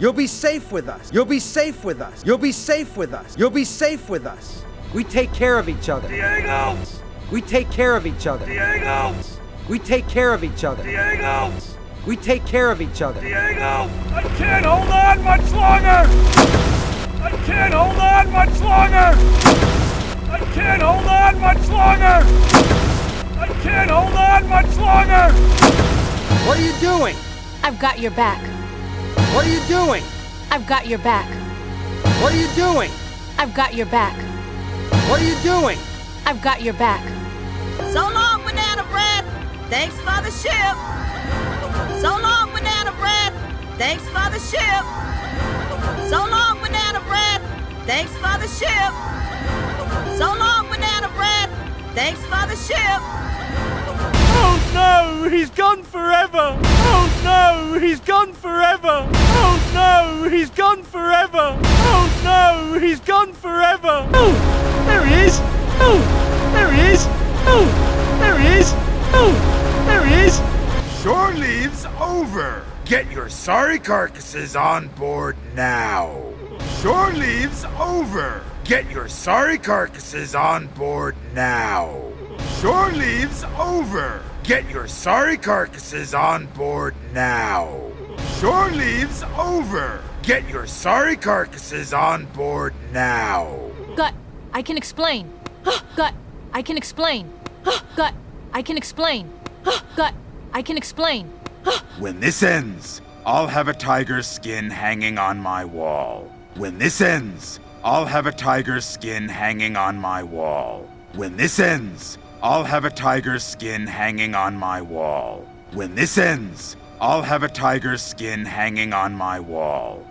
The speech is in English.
You'll be safe with us. You'll be safe with us. You'll be safe with us. You'll be safe with us. We take care of each other. Diego! We take care of each other. Diego! We take care of each other. Diego! We take care of each other. Diego! I can't hold on much longer! I can't hold on much longer! I can't hold on much longer! I can't hold on much longer! What are you doing? I've got your back. What are you doing? I've got your back. What are you doing? I've got your back. What are you doing? I've got your back. So long, banana breath. Thanks for the ship. So long, banana breath. Thanks for the ship. So long, banana breath. Thanks for the ship. So long, banana breath. Thanks for the ship. Oh no, he's gone forever! Oh no, he's gone forever! Oh no, he's gone forever! Oh no, he's gone forever! Oh, there he is! Oh, there he is! Oh, there he is! Oh, there he is! Shore leave's over. Get your sorry carcasses on board now. Shore leave's over. Get your sorry carcasses on board now. Shore leave's over. Get your sorry carcasses on board now. Shore leave's over. Get your sorry carcasses on board now. Gut, I can explain. Gut, I can explain. Gut, I can explain. Gut, I can explain. When this ends, I'll have a tiger's skin hanging on my wall. When this ends, I'll have a tiger's skin hanging on my wall. When this ends, I'll have a tiger's skin hanging on my wall. When this ends, I'll have a tiger's skin hanging on my wall.